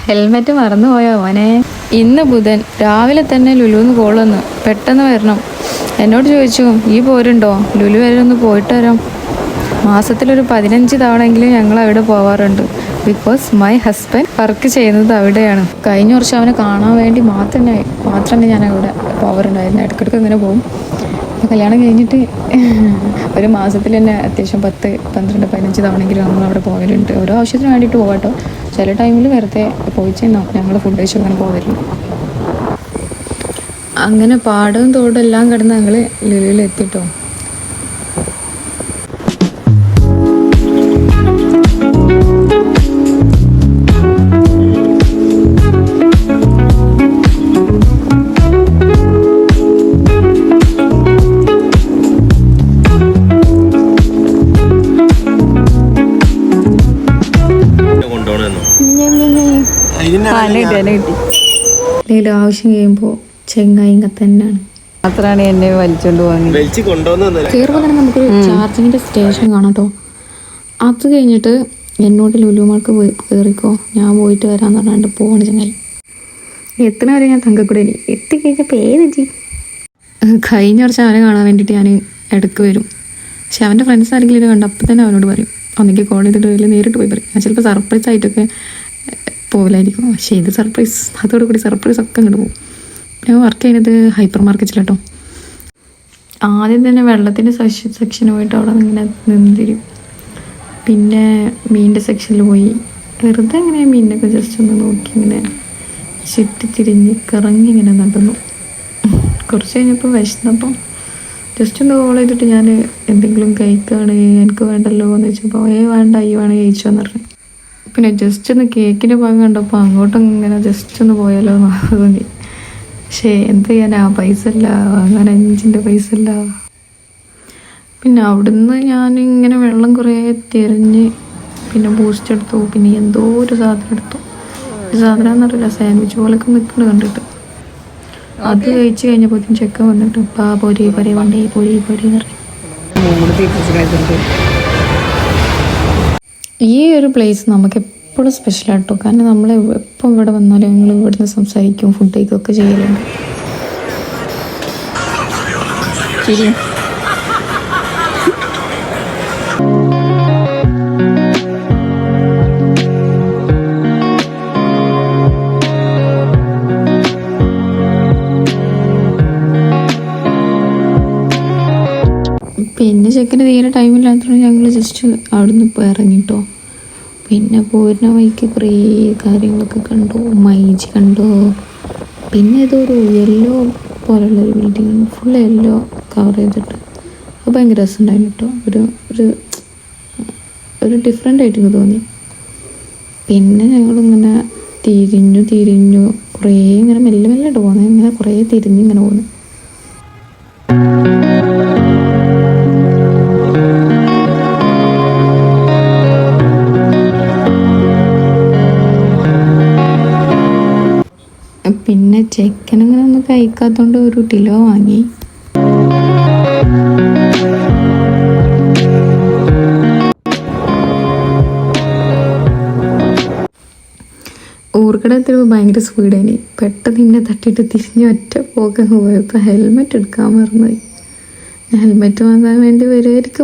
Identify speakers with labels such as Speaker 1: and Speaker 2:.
Speaker 1: Helmet മറന്നുപോയോ മോനെ? ഇന്ന് ബുധൻ രാവിലെ തന്നെ ലുലുന്ന് കോൾ വന്നു, പെട്ടെന്ന് വരണം. എന്നോട് ചോദിച്ചു, ഈ പോരുണ്ടോ? ലുലു വരെ ഒന്ന് പോയിട്ട് വരാം. മാസത്തിലൊരു 15 തവണയെങ്കിലും ഞങ്ങൾ അവിടെ പോവാറുണ്ട്. ബിക്കോസ് മൈ ഹസ്ബൻഡ് വർക്ക് ചെയ്യുന്നത് അവിടെയാണ്. കഴിഞ്ഞ വർഷം അവനെ കാണാൻ വേണ്ടി മാത്രമേ ഞാൻ അവിടെ പോവാറുണ്ടായിരുന്നു. ഇടയ്ക്കിടയ്ക്ക് ഇങ്ങനെ പോകും. കല്യാണം കഴിഞ്ഞിട്ട് ഒരു മാസത്തിൽ തന്നെ അത്യാവശ്യം 10, 12, 15 തവണയെങ്കിലും നമ്മൾ അവിടെ പോകലുണ്ട്. ഓരോ ആവശ്യത്തിന് വേണ്ടിയിട്ട് പോകാട്ടോ. ചില ടൈമിൽ വെറുതെ പോയി ചെന്നോ ഞങ്ങൾ ഫുഡ് കഴിച്ചു അങ്ങനെ പോകലുണ്ട്. അങ്ങനെ പാടവും തോടും എല്ലാം കിടന്ന് ഞങ്ങൾ ലുലുവിലെത്തിട്ടോ. ആവശ്യം കഴിയുമ്പോൾ ചെങ്ങായി തന്നെയാണ്.
Speaker 2: മാത്രമാണ് എന്നെ വലിച്ചോണ്ട് പോകുന്നത്.
Speaker 1: കയറുമ്പോൾ തന്നെ നമുക്കൊരു ചാർജിങ്ങിന്റെ സ്റ്റേഷൻ കാണാം കേട്ടോ. അത് കഴിഞ്ഞിട്ട് എന്നോട് ലുലുമാൾക്ക് പോയി കയറിക്കോ, ഞാൻ പോയിട്ട് വരാന്ന് പറഞ്ഞാണ്ട് പോവാണ് ചെങ്ങായി. എത്തണ വരെ ഞാൻ തങ്കക്കൂടെ എത്തിക്കഴിഞ്ഞപ്പോൾ ഏതെത്തി. കഴിഞ്ഞ വർഷം അവനെ കാണാൻ വേണ്ടിയിട്ട് ഞാൻ ഇടയ്ക്ക് വരും. പക്ഷെ അവൻ്റെ ഫ്രണ്ട്സ് ആരെങ്കിലും കണ്ട് അപ്പം തന്നെ അവനോട് പറയും, ഒന്നെങ്കിൽ കോൾ ചെയ്തിട്ട് വരില്ല, നേരിട്ട് പോയി പറയും. ഞാൻ ചിലപ്പോൾ സർപ്രൈസ് ആയിട്ടൊക്കെ പോകില്ലായിരിക്കും. പക്ഷേ ഇത് സർപ്രൈസ്, അതോടുകൂടി സർപ്രൈസ് ഒക്കെ അങ്ങോട്ട് പോകും. ഞാൻ വർക്ക് ചെയ്യുന്നത് ഹൈപ്പർ മാർക്കറ്റിലാട്ടോ. ആദ്യം തന്നെ വെള്ളത്തിൻ്റെ സെക്ഷന് പോയിട്ട് അവിടെ ഇങ്ങനെ നിന്നിരും. പിന്നെ മീനിൻ്റെ സെക്ഷനിൽ പോയി വെറുതെ ഇങ്ങനെ മീനിനൊക്കെ ജസ്റ്റ് ഒന്ന് നോക്കി ഇങ്ങനെ ചുറ്റിത്തിരിഞ്ഞ് കറങ്ങി ഇങ്ങനെ നടന്നു. കുറച്ച് കഴിഞ്ഞപ്പോൾ വിശന്നപ്പം ജസ്റ്റ് ഒന്ന് കോൾ ചെയ്തിട്ട് ഞാൻ എന്തെങ്കിലും കഴിക്കുകയാണ്, എനിക്ക് വേണ്ടല്ലോ എന്ന് വെച്ചപ്പോൾ വേണ്ട ഈ വേണമെങ്കിൽ കഴിച്ചോന്ന് പറഞ്ഞു. പിന്നെ ജസ്റ്റ് ഒന്ന് കേക്കിൻ്റെ ഭാഗം കണ്ടപ്പോൾ അങ്ങോട്ടും ഇങ്ങനെ ജസ്റ്റ് ഒന്ന് പോയാലോ എന്ന് തോന്നി. പക്ഷേ എന്ത് ചെയ്യാനാ, പൈസ ഇല്ല, അങ്ങനെ 5 പൈസ ഇല്ല. പിന്നെ അവിടുന്ന് ഞാനിങ്ങനെ വെള്ളം കുറേ തിരഞ്ഞ് പിന്നെ ബൂസ്റ്റ് എടുത്തു. പിന്നെ എന്തോ ഒരു സാധനം എടുത്തു. ഒരു സാധനം എന്നറിയില്ല, സാൻഡ്വിച്ച് പോലൊക്കെ നിൽക്കുന്നത് കണ്ടിട്ട് അത് കഴിച്ച് കഴിഞ്ഞപ്പോൾ ചെക്കൻ വന്നിട്ട് പൊരി പൊരി വണ്ടി പൊരി പൊരി എന്ന് പറയും. ഈ ഒരു പ്ലേസ് നമുക്ക് എപ്പോഴും സ്പെഷ്യലാട്ടോ. കാരണം നമ്മൾ എപ്പം ഇവിടെ വന്നാലും ഞങ്ങൾ ഇവിടുന്ന് സംസാരിക്കും, ഫുഡ് കഴിക്കുകയൊക്കെ ചെയ്യലുണ്ട്. ശരി. പിന്നെ ചെക്കൻ്റെ തീരെ ടൈമില്ലാത്തതുകൊണ്ട് ഞങ്ങൾ ജസ്റ്റ് അവിടുന്ന് ഇപ്പോൾ ഇറങ്ങിട്ടോ. പിന്നെ പോരുന്ന വഴിക്ക് കുറേ കാര്യങ്ങളൊക്കെ കണ്ടു. മൈജി കണ്ടു. പിന്നെ ഇതൊരു യെല്ലോ പോലുള്ളൊരു ബിൽഡിങ്, ഫുൾ യെല്ലോ കവർ ചെയ്തിട്ട് അത് ഭയങ്കര രസമുണ്ടായിരുന്നു കേട്ടോ. ഒരു ഡിഫറെൻ്റ് ആയിട്ട് എനിക്ക് തോന്നി. പിന്നെ ഞങ്ങളിങ്ങനെ തിരിഞ്ഞു കുറേ ഇങ്ങനെ മെല്ലെ മെല്ലെ പോകുന്നത്, ഇങ്ങനെ കുറേ തിരിഞ്ഞിങ്ങനെ പോകുന്നു. പിന്നെ ചെക്കനങ്ങനെ ഒന്നും കഴിക്കാത്തതുകൊണ്ട് ഒരു ടിലോ വാങ്ങി. ഊർക്കടത്തിൽ ഭയങ്കര സ്പീഡായി. പെട്ടെന്ന് ഇന്നെ തട്ടിയിട്ട് തിരിഞ്ഞ് ഒറ്റ പോക്കങ്ങ് പോയപ്പോൾ ഹെൽമെറ്റ് എടുക്കാൻ മറന്നുപോയി. ഹെൽമെറ്റ് വാങ്ങാൻ വേണ്ടി വരുമായിരിക്കും.